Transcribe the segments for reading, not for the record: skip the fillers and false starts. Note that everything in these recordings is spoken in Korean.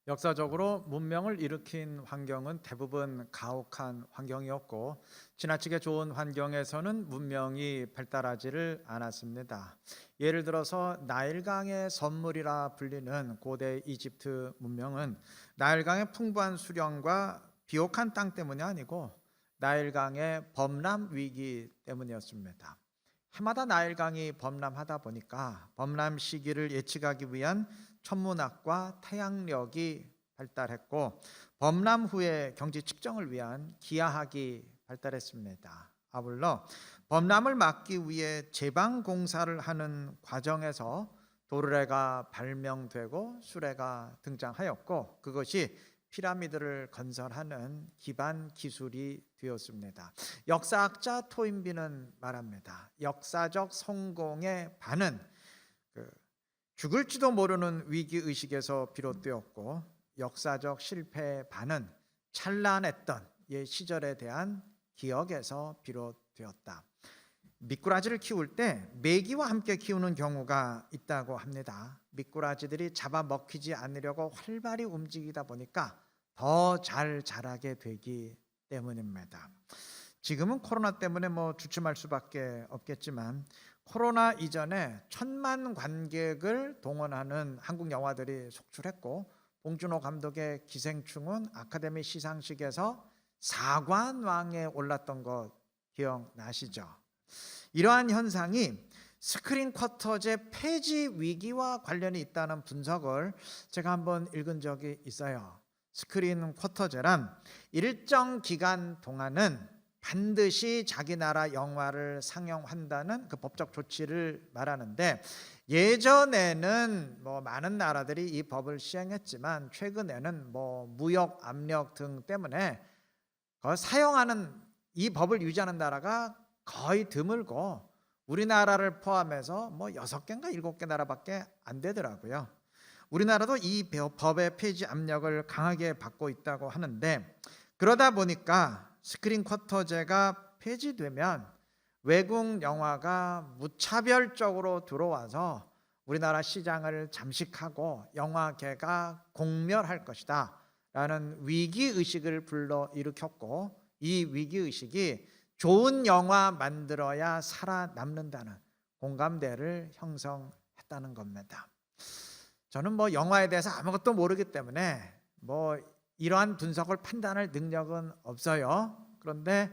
역사적으로 문명을 일으킨 환경은 대부분 가혹한 환경이었고 지나치게 좋은 환경에서는 문명이 발달하지를 않았습니다. 예를 들어서 나일강의 선물이라 불리는 고대 이집트 문명은 나일강의 풍부한 수령과 비옥한 땅 때문이 아니고 나일강의 범람 위기 때문이었습니다. 해마다 나일강이 범람하다 보니까 범람 시기를 예측하기 위한 천문학과 태양력이 발달했고 범람 후의 경지 측정을 위한 기하학이 발달했습니다. 아울러 범람을 막기 위해 제방 공사를 하는 과정에서 도르래가 발명되고 수레가 등장하였고 그것이 피라미드를 건설하는 기반 기술이 되었습니다. 역사학자 토인비는 말합니다. 역사적 성공의 반은 죽을지도 모르는 위기의식에서 비롯되었고 역사적 실패의 반은 찬란했던 옛 시절에 대한 기억에서 비롯되었다. 미꾸라지를 키울 때 메기와 함께 키우는 경우가 있다고 합니다. 미꾸라지들이 잡아먹히지 않으려고 활발히 움직이다 보니까 더 잘 자라게 되기 때문입니다. 지금은 코로나 때문에 주춤할 수밖에 없겠지만 코로나 이전에 1,000만 관객을 동원하는 한국 영화들이 속출했고 봉준호 감독의 기생충은 아카데미 시상식에서 사관왕에 올랐던 것 기억나시죠? 이러한 현상이 스크린 쿼터제 폐지 위기와 관련이 있다는 분석을 제가 한번 읽은 적이 있어요. 스크린 쿼터제란 일정 기간 동안은 반드시 자기 나라 영화를 상영한다는 그 법적 조치를 말하는데 예전에는 많은 나라들이 이 법을 시행했지만 최근에는 무역 압력 등 때문에 사용하는 이 법을 유지하는 나라가 거의 드물고 우리나라를 포함해서 6개인가 7개 나라밖에 안 되더라고요. 우리나라도 이 법의 폐지 압력을 강하게 받고 있다고 하는데 그러다 보니까 스크린 쿼터제가 폐지되면 외국 영화가 무차별적으로 들어와서 우리나라 시장을 잠식하고 영화계가 공멸할 것이다 라는 위기의식을 불러일으켰고 이 위기의식이 좋은 영화 만들어야 살아남는다는 공감대를 형성했다는 겁니다. 저는 영화에 대해서 아무것도 모르기 때문에 이러한 분석을 판단할 능력은 없어요. 그런데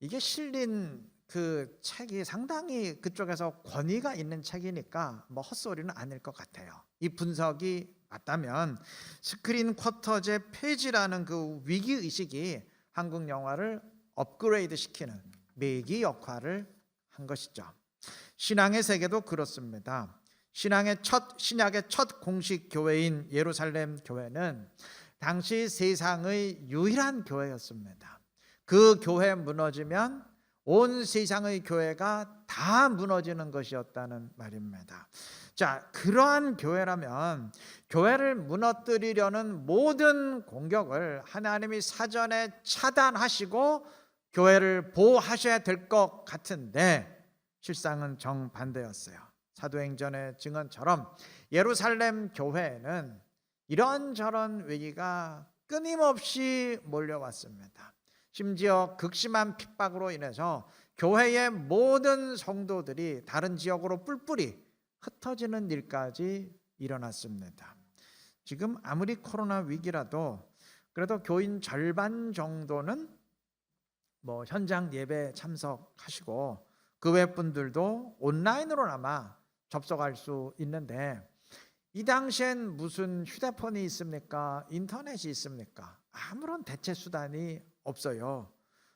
이게 실린 그 책이 상당히 그쪽에서 권위가 있는 책이니까 헛소리는 아닐 것 같아요. 이 분석이 맞다면 스크린 쿼터제 폐지라는 그 위기의식이 한국 영화를 업그레이드 시키는 매기 역할을 한 것이죠. 신앙의 세계도 그렇습니다. 신약의 첫 공식 교회인 예루살렘 교회는 당시 세상의 유일한 교회였습니다. 그 교회 무너지면 온 세상의 교회가 다 무너지는 것이었다는 말입니다. 자, 그러한 교회라면 교회를 무너뜨리려는 모든 공격을 하나님이 사전에 차단하시고 교회를 보호하셔야 될 것 같은데 실상은 정반대였어요. 사도행전의 증언처럼 예루살렘 교회에는 이런저런 위기가 끊임없이 몰려왔습니다. 심지어 극심한 핍박으로 인해서 교회의 모든 성도들이 다른 지역으로 뿔뿔이 흩어지는 일까지 일어났습니다. 지금 아무리 코로나 위기라도 그래도 교인 절반 정도는 현장 예배 참석하시고 그 외 분들도 온라인으로나마 접속할 수 있는데 이 당시엔 무슨 휴대폰이 있습니까? 인터넷이 있습니까? 아무런 대체 수단이 없어요.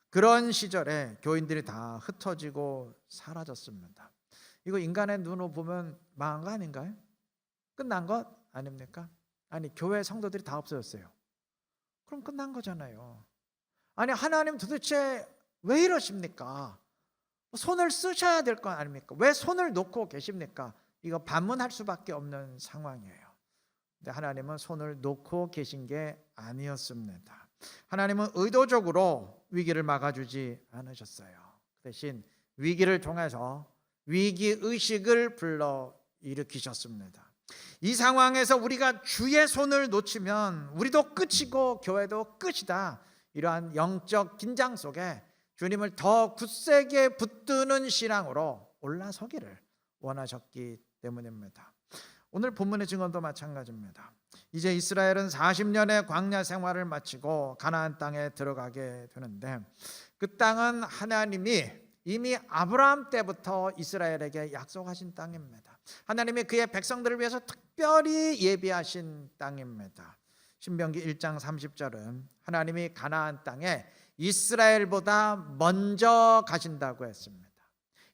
그런 시절에 교인들이 다 흩어지고 사라졌습니다. 이거 인간의 눈으로 보면 망한 거 아닌가요? 끝난 것 아닙니까? 아니, 교회 성도들이 다 없어졌어요. 그럼 끝난 거잖아요. 아니, 하나님 도대체 왜 이러십니까? 손을 쓰셔야 될 거 아닙니까? 왜 손을 놓고 계십니까? 이거 반문할 수밖에 없는 상황이에요. 근데 하나님은 손을 놓고 계신 게 아니었습니다. 하나님은 의도적으로 위기를 막아주지 않으셨어요. 대신 위기를 통해서 위기의식을 불러 일으키셨습니다. 이 상황에서 우리가 주의 손을 놓치면 우리도 끝이고 교회도 끝이다. 이러한 영적 긴장 속에 주님을 더 굳세게 붙드는 신앙으로 올라서기를 원하셨기 때문입니다. 오늘 본문의 증언도 마찬가지입니다. 이제 이스라엘은 40년의 광야 생활을 마치고 가나안 땅에 들어가게 되는데, 그 땅은 하나님이 이미 아브라함 때부터 이스라엘에게 약속하신 땅입니다. 하나님이 그의 백성들을 위해서 특별히 예비하신 땅입니다. 신명기 1장 30절은 하나님이 가나안 땅에 이스라엘보다 먼저 가신다고 했습니다.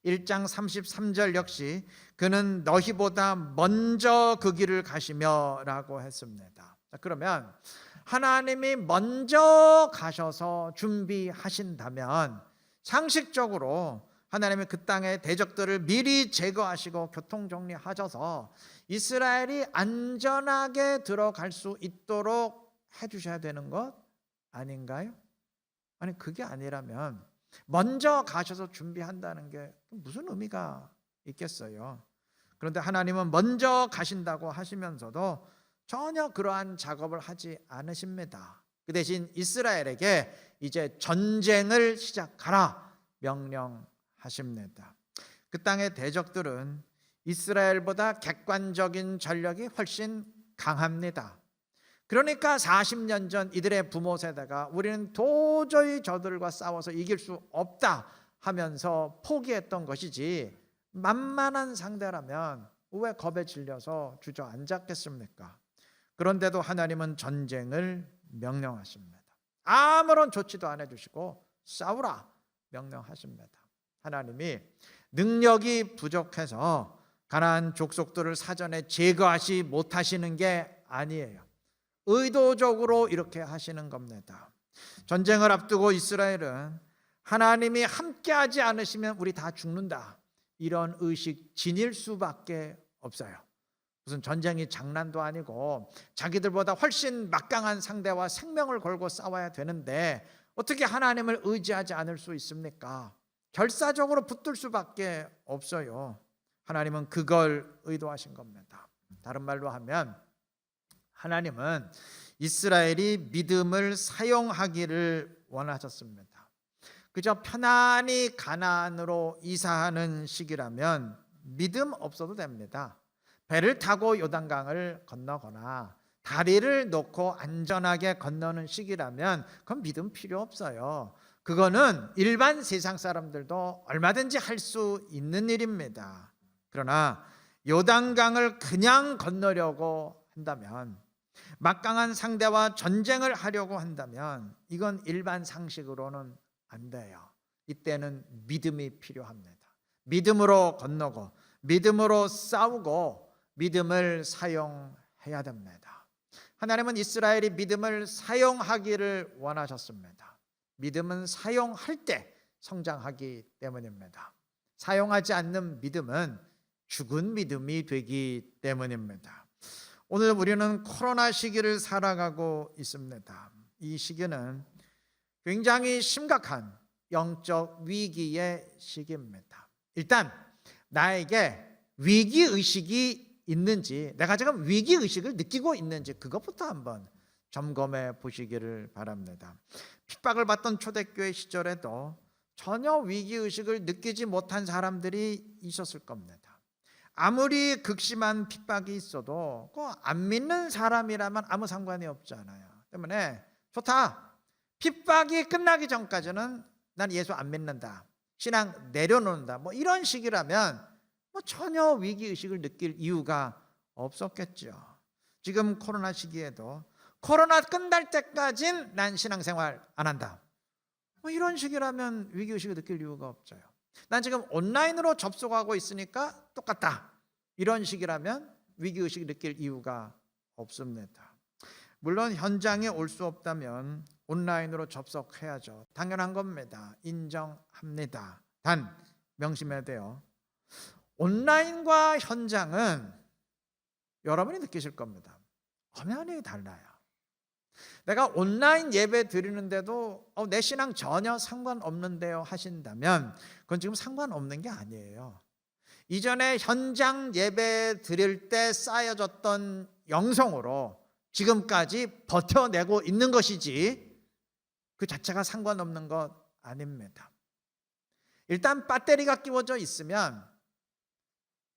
1장 33절 역시 그는 너희보다 먼저 그 길을 가시며 라고 했습니다. 자, 그러면 하나님이 먼저 가셔서 준비하신다면 상식적으로 하나님이 그 땅의 대적들을 미리 제거하시고 교통정리하셔서 이스라엘이 안전하게 들어갈 수 있도록 해주셔야 되는 것 아닌가요? 아니, 그게 아니라면 먼저 가셔서 준비한다는 게 무슨 의미가 있겠어요? 그런데 하나님은 먼저 가신다고 하시면서도 전혀 그러한 작업을 하지 않으십니다. 그 대신 이스라엘에게 이제 전쟁을 시작하라 명령하십니다. 그 땅의 대적들은 이스라엘보다 객관적인 전력이 훨씬 강합니다. 그러니까 40년 전 이들의 부모 세대가 우리는 도저히 저들과 싸워서 이길 수 없다 하면서 포기했던 것이지, 만만한 상대라면 왜 겁에 질려서 주저앉았겠습니까? 그런데도 하나님은 전쟁을 명령하십니다. 아무런 조치도 안 해주시고 싸우라 명령하십니다. 하나님이 능력이 부족해서 가나안 족속들을 사전에 제거하지 못하시는 게 아니에요. 의도적으로 이렇게 하시는 겁니다. 전쟁을 앞두고 이스라엘은 하나님이 함께하지 않으시면 우리 다 죽는다, 이런 의식 지닐 수밖에 없어요. 무슨 전쟁이 장난도 아니고 자기들보다 훨씬 막강한 상대와 생명을 걸고 싸워야 되는데 어떻게 하나님을 의지하지 않을 수 있습니까? 결사적으로 붙들 수밖에 없어요. 하나님은 그걸 의도하신 겁니다. 다른 말로 하면 하나님은 이스라엘이 믿음을 사용하기를 원하셨습니다. 그저 편안히 가나안으로 이사하는 시기라면 믿음 없어도 됩니다. 배를 타고 요단강을 건너거나 다리를 놓고 안전하게 건너는 시기라면 그건 믿음 필요 없어요. 그거는 일반 세상 사람들도 얼마든지 할 수 있는 일입니다. 그러나 요단강을 그냥 건너려고 한다면, 막강한 상대와 전쟁을 하려고 한다면 이건 일반 상식으로는 안 돼요. 이때는 믿음이 필요합니다. 믿음으로 건너고 믿음으로 싸우고 믿음을 사용해야 됩니다. 하나님은 이스라엘이 믿음을 사용하기를 원하셨습니다. 믿음은 사용할 때 성장하기 때문입니다. 사용하지 않는 믿음은 죽은 믿음이 되기 때문입니다. 오늘 우리는 코로나 시기를 살아가고 있습니다. 이 시기는 굉장히 심각한 영적 위기의 시기입니다. 일단 나에게 위기의식이 있는지, 내가 지금 위기의식을 느끼고 있는지 그것부터 한번 점검해 보시기를 바랍니다. 핍박을 받던 초대교회 시절에도 전혀 위기의식을 느끼지 못한 사람들이 있었을 겁니다. 아무리 극심한 핍박이 있어도 안 믿는 사람이라면 아무 상관이 없잖아요. 때문에 좋다, 핍박이 끝나기 전까지는 난 예수 안 믿는다, 신앙 내려놓는다, 뭐 이런 식이라면 전혀 위기의식을 느낄 이유가 없었겠죠. 지금 코로나 시기에도 코로나 끝날 때까진 난 신앙생활 안 한다, 뭐 이런 식이라면 위기의식을 느낄 이유가 없어요. 난 지금 온라인으로 접속하고 있으니까 똑같다, 이런 식이라면 위기의식을 느낄 이유가 없습니다. 물론 현장에 올 수 없다면 온라인으로 접속해야죠. 당연한 겁니다. 인정합니다. 단 명심해야 돼요. 온라인과 현장은 여러분이 느끼실 겁니다. 엄연히 달라요. 내가 온라인 예배 드리는데도 내 신앙 전혀 상관없는데요 하신다면 그건 지금 상관없는 게 아니에요. 이전에 현장 예배 드릴 때 쌓여졌던 영성으로 지금까지 버텨내고 있는 것이지 그 자체가 상관없는 것 아닙니다. 일단 배터리가 끼워져 있으면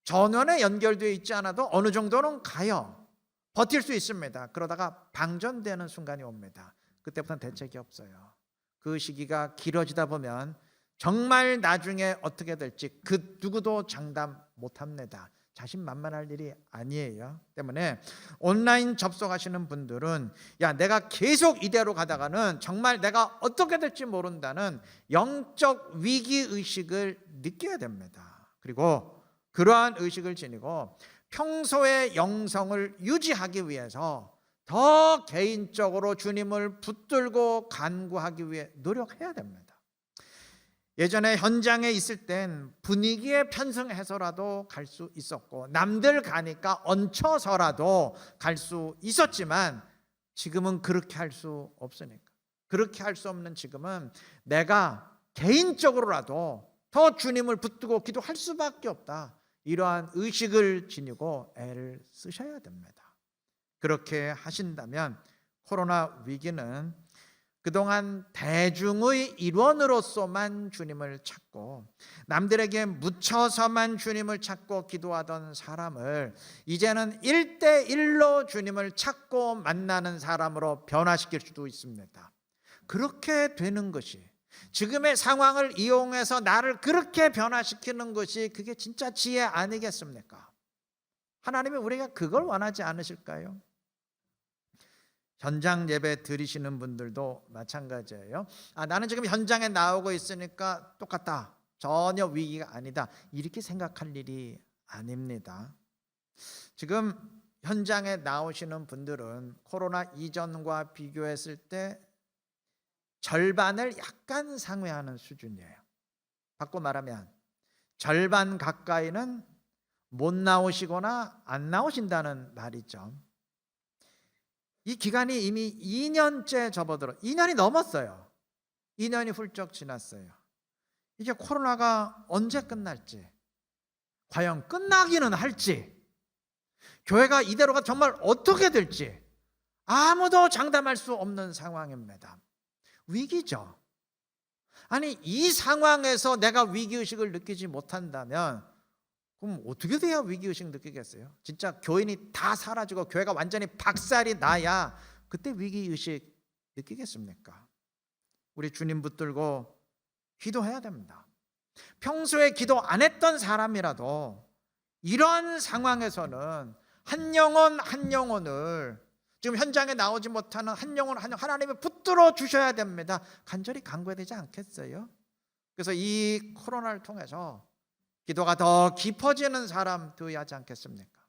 전원에 연결되어 있지 않아도 어느 정도는 가요. 버틸 수 있습니다. 그러다가 방전되는 순간이 옵니다. 그때부터는 대책이 없어요. 그 시기가 길어지다 보면 정말 나중에 어떻게 될지 그 누구도 장담 못합니다. 자신만만할 일이 아니에요. 때문에 온라인 접속하시는 분들은 야, 내가 계속 이대로 가다가는 정말 내가 어떻게 될지 모른다는 영적 위기의식을 느껴야 됩니다. 그리고 그러한 의식을 지니고 평소의 영성을 유지하기 위해서 더 개인적으로 주님을 붙들고 간구하기 위해 노력해야 됩니다. 예전에 현장에 있을 땐 분위기에 편승해서라도 갈 수 있었고 남들 가니까 얹혀서라도 갈 수 있었지만 지금은 그렇게 할 수 없으니까, 그렇게 할 수 없는 지금은 내가 개인적으로라도 더 주님을 붙들고 기도할 수밖에 없다, 이러한 의식을 지니고 애를 쓰셔야 됩니다. 그렇게 하신다면 코로나 위기는 그동안 대중의 일원으로서만 주님을 찾고 남들에게 묻혀서만 주님을 찾고 기도하던 사람을 이제는 1대1로 주님을 찾고 만나는 사람으로 변화시킬 수도 있습니다. 그렇게 되는 것이, 지금의 상황을 이용해서 나를 그렇게 변화시키는 것이 그게 진짜 지혜 아니겠습니까? 하나님이 우리가 그걸 원하지 않으실까요? 현장 예배 드리시는 분들도 마찬가지예요. 나는 지금 현장에 나오고 있으니까 똑같다, 전혀 위기가 아니다, 이렇게 생각할 일이 아닙니다. 지금 현장에 나오시는 분들은 코로나 이전과 비교했을 때 절반을 약간 상회하는 수준이에요. 바꿔 말하면 절반 가까이는 못 나오시거나 안 나오신다는 말이죠. 이 기간이 이미 2년째 접어들어 2년이 넘었어요. 2년이 훌쩍 지났어요. 이게 코로나가 언제 끝날지, 과연 끝나기는 할지, 교회가 이대로가 정말 어떻게 될지 아무도 장담할 수 없는 상황입니다. 위기죠. 아니, 이 상황에서 내가 위기의식을 느끼지 못한다면 그럼 어떻게 돼야 위기의식 느끼겠어요? 진짜 교인이 다 사라지고 교회가 완전히 박살이 나야 그때 위기의식 느끼겠습니까? 우리 주님 붙들고 기도해야 됩니다. 평소에 기도 안 했던 사람이라도 이런 상황에서는 한 영혼 한 영혼을, 지금 현장에 나오지 못하는 한 영혼 한 영혼 하나님이 붙들어 주셔야 됩니다. 간절히 간구해야 되지 않겠어요? 그래서 이 코로나를 통해서 기도가 더 깊어지는 사람 되어야 하지 않겠습니까?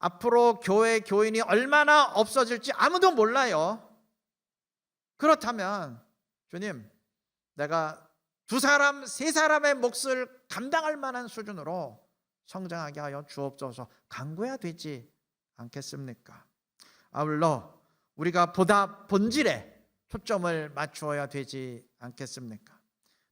앞으로 교회 교인이 얼마나 없어질지 아무도 몰라요. 그렇다면 주님, 내가 2사람 3사람의 몫을 감당할 만한 수준으로 성장하게 하여 주옵소서 간구해야 되지 않겠습니까? 아울러 우리가 보다 본질에 초점을 맞추어야 되지 않겠습니까?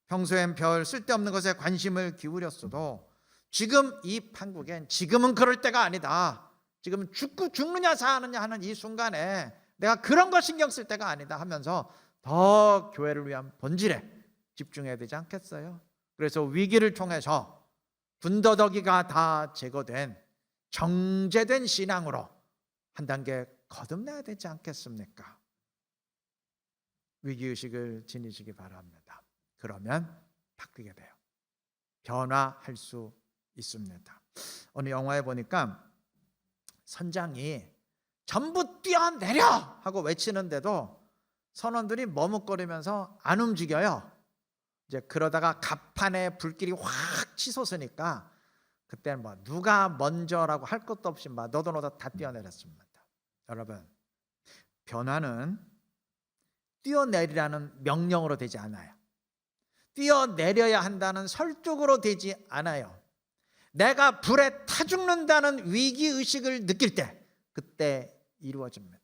평소엔 별 쓸데없는 것에 관심을 기울였어도 지금 이 판국엔 지금은 그럴 때가 아니다, 지금 죽느냐 사느냐 하는 이 순간에 내가 그런 거 신경 쓸 때가 아니다 하면서 더 교회를 위한 본질에 집중해야 되지 않겠어요? 그래서 위기를 통해서 군더더기가 다 제거된 정제된 신앙으로 한 단계 거듭나야 되지 않겠습니까? 위기의식을 지니시기 바랍니다. 그러면 바뀌게 돼요. 변화할 수 있습니다. 어느 영화에 보니까 선장이 전부 뛰어내려 하고 외치는데도 선원들이 머뭇거리면서 안 움직여요. 이제 그러다가 갑판에 불길이 확 치솟으니까 그때는 뭐 누가 먼저라고 할 것도 없이 막 너도 다 뛰어내렸습니다. 여러분, 변화는 뛰어내리라는 명령으로 되지 않아요. 뛰어내려야 한다는 설득으로 되지 않아요. 내가 불에 타 죽는다는 위기의식을 느낄 때 그때 이루어집니다.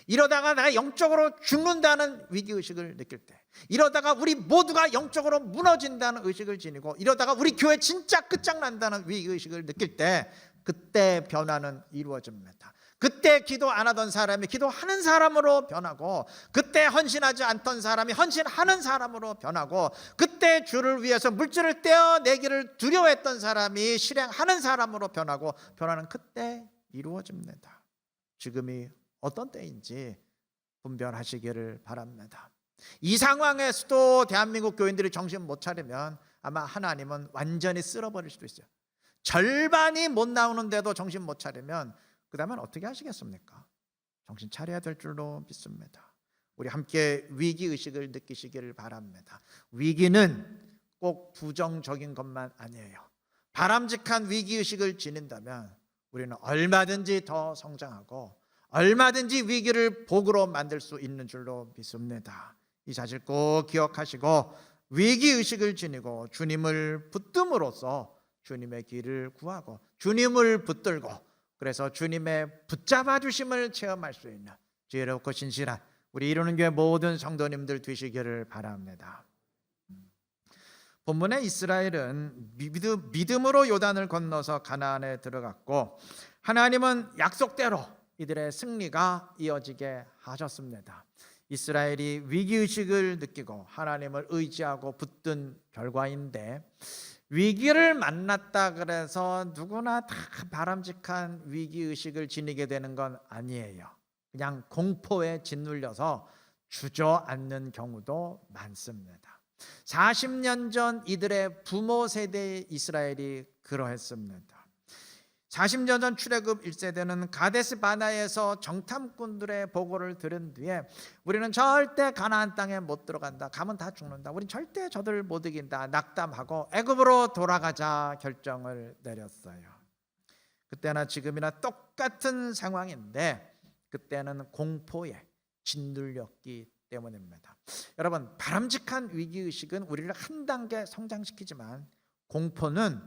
이러다가 내가 영적으로 죽는다는 위기의식을 느낄 때, 이러다가 우리 모두가 영적으로 무너진다는 의식을 지니고, 이러다가 우리 교회 진짜 끝장난다는 위기의식을 느낄 때, 그때 변화는 이루어집니다. 그때 기도 안 하던 사람이 기도하는 사람으로 변하고, 그때 헌신하지 않던 사람이 헌신하는 사람으로 변하고, 그때 주를 위해서 물질을 떼어내기를 두려워했던 사람이 실행하는 사람으로 변하고, 변화는 그때 이루어집니다. 지금이 어떤 때인지 분별하시기를 바랍니다. 이 상황에서도 대한민국 교인들이 정신 못 차리면 아마 하나님은 완전히 쓸어버릴 수도 있어요. 절반이 못 나오는데도 정신 못 차리면 그 다음엔 어떻게 하시겠습니까? 정신 차려야 될 줄로 믿습니다. 우리 함께 위기의식을 느끼시기를 바랍니다. 위기는 꼭 부정적인 것만 아니에요. 바람직한 위기의식을 지닌다면 우리는 얼마든지 더 성장하고 얼마든지 위기를 복으로 만들 수 있는 줄로 믿습니다. 이 사실 꼭 기억하시고 위기의식을 지니고 주님을 붙듦으로써 주님의 길을 구하고 주님을 붙들고, 그래서 주님의 붙잡아 주심을 체험할 수 있는 지혜롭고 신실한 우리 이루는 교회 모든 성도님들 되시기를 바랍니다. 본문의 이스라엘은 믿음으로 요단을 건너서 가나안에 들어갔고, 하나님은 약속대로 이들의 승리가 이어지게 하셨습니다. 이스라엘이 위기의식을 느끼고 하나님을 의지하고 붙든 결과인데, 위기를 만났다 그래서 누구나 다 바람직한 위기의식을 지니게 되는 건 아니에요. 그냥 공포에 짓눌려서 주저앉는 경우도 많습니다. 40년 전 이들의 부모 세대의 이스라엘이 그러했습니다. 40년 전 출애굽 1세대는 가데스 바나에서 정탐꾼들의 보고를 들은 뒤에 우리는 절대 가나안 땅에 못 들어간다, 가면 다 죽는다, 우린 절대 저들 못 이긴다 낙담하고 애굽으로 돌아가자 결정을 내렸어요. 그때나 지금이나 똑같은 상황인데 그때는 공포에 짓눌렸기 때문입니다. 여러분, 바람직한 위기의식은 우리를 한 단계 성장시키지만 공포는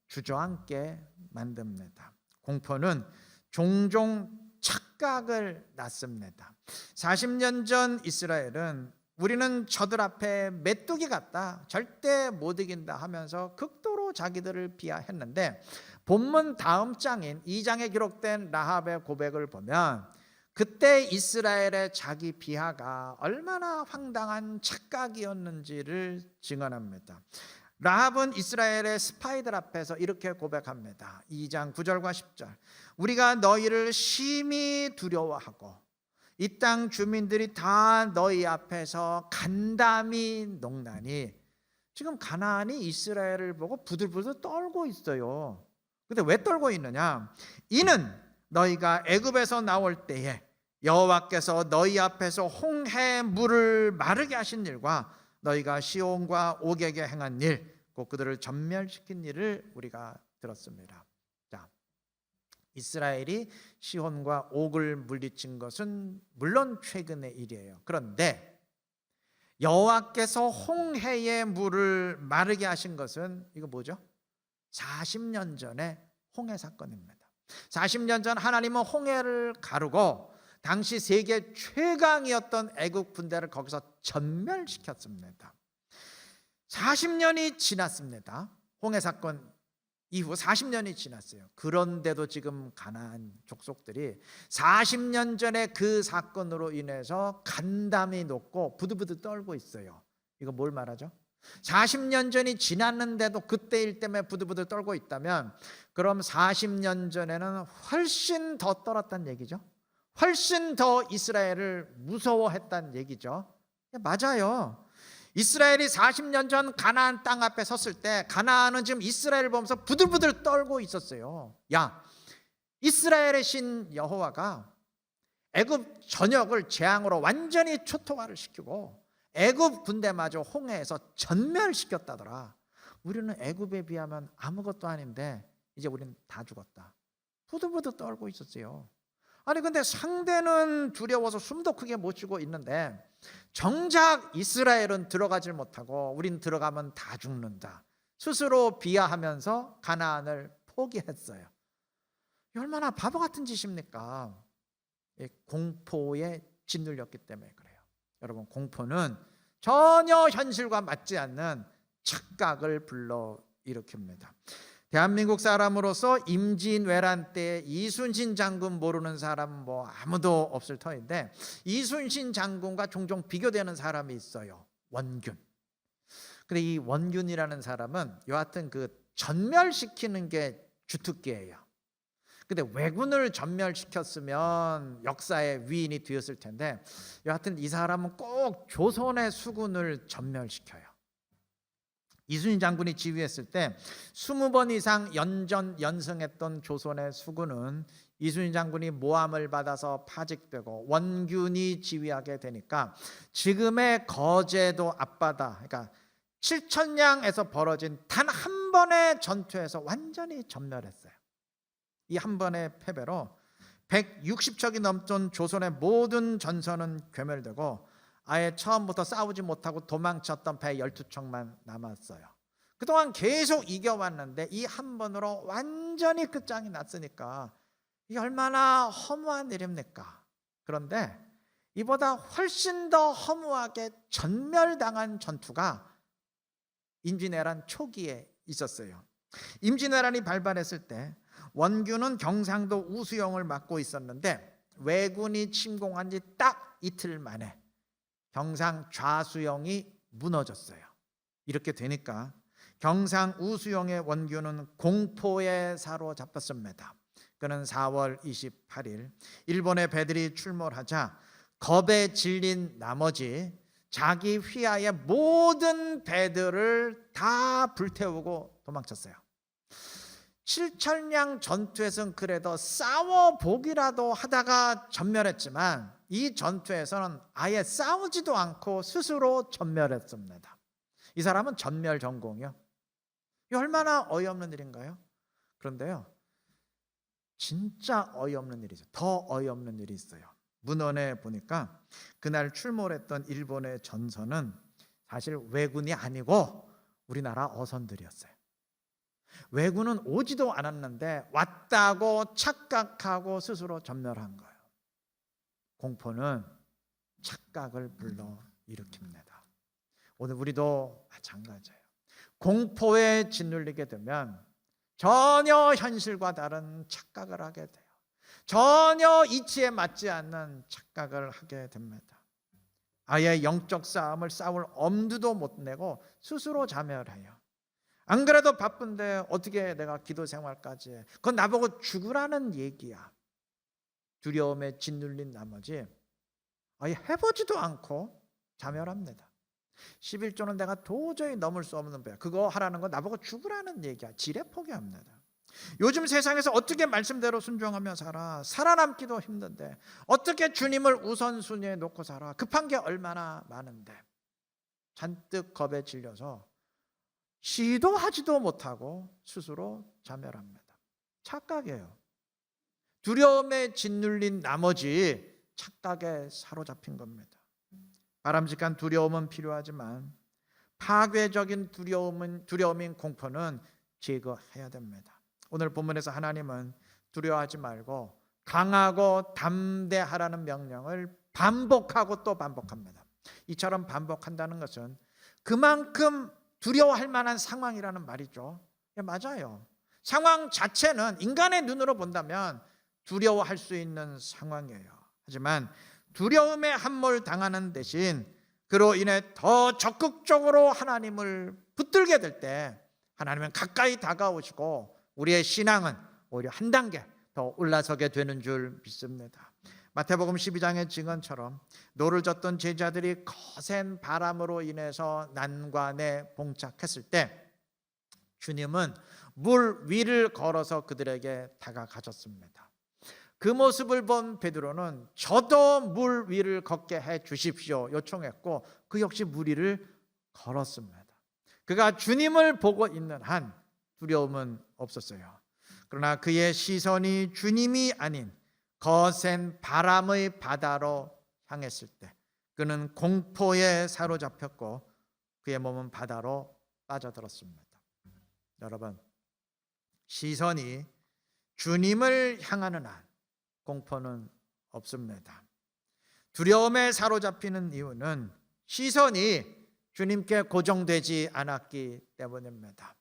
주저앉게 만듭니다. 공포는 종종 착각을 낳습니다. 40년 전 이스라엘은 우리는 저들 앞에 메뚜기 같다, 절대 못 이긴다 하면서 극도로 자기들을 비하했는데, 본문 다음 장인 2장에 기록된 라합의 고백을 보면 그때 이스라엘의 자기 비하가 얼마나 황당한 착각이었는지를 증언합니다. 라합은 이스라엘의 스파이들 앞에서 이렇게 고백합니다. 2장 9절과 10절. 우리가 너희를 심히 두려워하고 이 땅 주민들이 다 너희 앞에서 간담이 녹나니. 지금 가나안이 이스라엘을 보고 부들부들 떨고 있어요. 근데 왜 떨고 있느냐? 이는 너희가 애굽에서 나올 때에 여호와께서 너희 앞에서 홍해 물을 마르게 하신 일과 너희가 시온과 옥에게 행한 일, 곧 그들을 전멸시킨 일을 우리가 들었습니다. 자, 이스라엘이 시온과 옥을 물리친 것은 물론 최근의 일이에요. 그런데 여호와께서 홍해의 물을 마르게 하신 것은 이거 뭐죠? 40년 전의 홍해 사건입니다. 40년 전 하나님은 홍해를 가르고 당시 세계 최강이었던 애국 군대를 거기서 전멸시켰습니다. 40년이 지났습니다. 홍해 사건 이후 40년이 지났어요. 그런데도 지금 가나안 족속들이 40년 전에 그 사건으로 인해서 간담이 녹고 부들부들 떨고 있어요. 이거 뭘 말하죠? 40년 전이 지났는데도 그때 일 때문에 부들부들 떨고 있다면, 그럼 40년 전에는 훨씬 더 떨었단 얘기죠. 훨씬 더 이스라엘을 무서워했단 얘기죠. 맞아요. 이스라엘이 40년 전 가나안 땅 앞에 섰을 때 가나안은 지금 이스라엘을 보면서 부들부들 떨고 있었어요. 야, 이스라엘의 신 여호와가 애굽 전역을 재앙으로 완전히 초토화를 시키고 애굽 군대마저 홍해에서 전멸시켰다더라. 우리는 애굽에 비하면 아무것도 아닌데 이제 우리는 다 죽었다. 부들부들 떨고 있었어요. 아니 근데 상대는 두려워서 숨도 크게 못 쉬고 있는데 정작 이스라엘은 들어가질 못하고 우린 들어가면 다 죽는다. 스스로 비하하면서 가나안을 포기했어요. 얼마나 바보 같은 짓입니까? 공포에 짓눌렸기 때문에 그래요. 여러분, 공포는 전혀 현실과 맞지 않는 착각을 불러일으킵니다. 대한민국 사람으로서 임진왜란 때 이순신 장군 모르는 사람 아무도 없을 터인데, 이순신 장군과 종종 비교되는 사람이 있어요. 원균. 근데 이 원균이라는 사람은 여하튼 전멸시키는 게 주특기예요. 근데 왜군을 전멸시켰으면 역사의 위인이 되었을 텐데, 여하튼 이 사람은 꼭 조선의 수군을 전멸시켜요. 이순신 장군이 지휘했을 때 20번 이상 연전연승했던 조선의 수군은 이순신 장군이 모함을 받아서 파직되고 원균이 지휘하게 되니까 지금의 거제도 앞바다, 그러니까 칠천량에서 벌어진 단 한 번의 전투에서 완전히 전멸했어요. 이 한 번의 패배로 160척이 넘던 조선의 모든 전선은 괴멸되고 아예 처음부터 싸우지 못하고 도망쳤던 배 12척만 남았어요. 그동안 계속 이겨왔는데 이 한 번으로 완전히 끝장이 났으니까 이게 얼마나 허무한 일입니까? 그런데 이보다 훨씬 더 허무하게 전멸당한 전투가 임진왜란 초기에 있었어요. 임진왜란이 발발했을 때 원균은 경상도 우수영을 맡고 있었는데 왜군이 침공한 지 딱 이틀 만에 경상 좌수영이 무너졌어요. 이렇게 되니까 경상 우수영의 원균은 공포에 사로잡혔습니다. 그는 4월 28일 일본의 배들이 출몰하자 겁에 질린 나머지 자기 휘하의 모든 배들을 다 불태우고 도망쳤어요. 칠천량 전투에서는 그래도 싸워보기라도 하다가 전멸했지만 이 전투에서는 아예 싸우지도 않고 스스로 전멸했습니다. 이 사람은 전멸 전공이요. 이 얼마나 어이없는 일인가요? 그런데요, 진짜 어이없는 일이죠. 더 어이없는 일이 있어요. 문헌에 보니까 그날 출몰했던 일본의 전선은 사실 왜군이 아니고 우리나라 어선들이었어요. 왜군은 오지도 않았는데 왔다고 착각하고 스스로 전멸한 거예요. 공포는 착각을 불러일으킵니다. 오늘 우리도 마찬가지예요. 공포에 짓눌리게 되면 전혀 현실과 다른 착각을 하게 돼요. 전혀 이치에 맞지 않는 착각을 하게 됩니다. 아예 영적 싸움을 싸울 엄두도 못 내고 스스로 자멸해요. 안 그래도 바쁜데 어떻게 내가 기도 생활까지 해? 그건 나보고 죽으라는 얘기야. 두려움에 짓눌린 나머지 아예 해보지도 않고 자멸합니다. 11조는 내가 도저히 넘을 수 없는 배야. 그거 하라는 건 나보고 죽으라는 얘기야. 지레 포기합니다. 요즘 세상에서 어떻게 말씀대로 순종하며 살아? 살아남기도 힘든데 어떻게 주님을 우선순위에 놓고 살아? 급한 게 얼마나 많은데 잔뜩 겁에 질려서 시도하지도 못하고 스스로 자멸합니다. 착각이에요. 두려움에 짓눌린 나머지 착각에 사로잡힌 겁니다. 바람직한 두려움은 필요하지만 파괴적인 두려움인 공포는 제거해야 됩니다. 오늘 본문에서 하나님은 두려워하지 말고 강하고 담대하라는 명령을 반복하고 또 반복합니다. 이처럼 반복한다는 것은 그만큼 두려워할 만한 상황이라는 말이죠. 맞아요. 상황 자체는 인간의 눈으로 본다면 두려워할 수 있는 상황이에요. 하지만 두려움에 함몰 당하는 대신 그로 인해 더 적극적으로 하나님을 붙들게 될 때 하나님은 가까이 다가오시고 우리의 신앙은 오히려 한 단계 더 올라서게 되는 줄 믿습니다. 마태복음 12장의 증언처럼 노를 젓던 제자들이 거센 바람으로 인해서 난관에 봉착했을 때 주님은 물 위를 걸어서 그들에게 다가가셨습니다. 그 모습을 본 베드로는 저도 물 위를 걷게 해 주십시오 요청했고 그 역시 물 위를 걸었습니다. 그가 주님을 보고 있는 한 두려움은 없었어요. 그러나 그의 시선이 주님이 아닌 거센 바람의 바다로 향했을 때 그는 공포에 사로잡혔고 그의 몸은 바다로 빠져들었습니다. 여러분, 시선이 주님을 향하는 한 공포는 없습니다. 두려움에 사로잡히는 이유는 시선이 주님께 고정되지 않았기 때문입니다.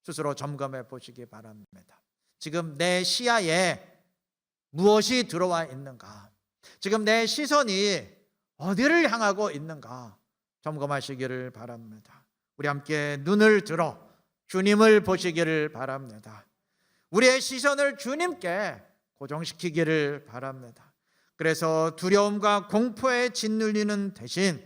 스스로 점검해 보시기 바랍니다. 지금 내 시야에 무엇이 들어와 있는가? 지금 내 시선이 어디를 향하고 있는가? 점검하시기를 바랍니다. 우리 함께 눈을 들어 주님을 보시기를 바랍니다. 우리의 시선을 주님께 고정시키기를 바랍니다. 그래서 두려움과 공포에 짓눌리는 대신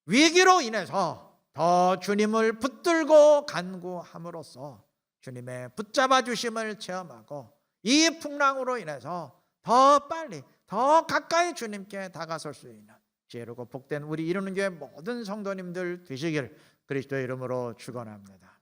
위기로 인해서 더 주님을 붙들고 간구함으로써 주님의 붙잡아 주심을 체험하고 이 풍랑으로 인해서 더 빨리 더 가까이 주님께 다가설 수 있는 지혜롭고 복된 우리 이루는 교회 모든 성도님들 되시길 그리스도의 이름으로 축원합니다.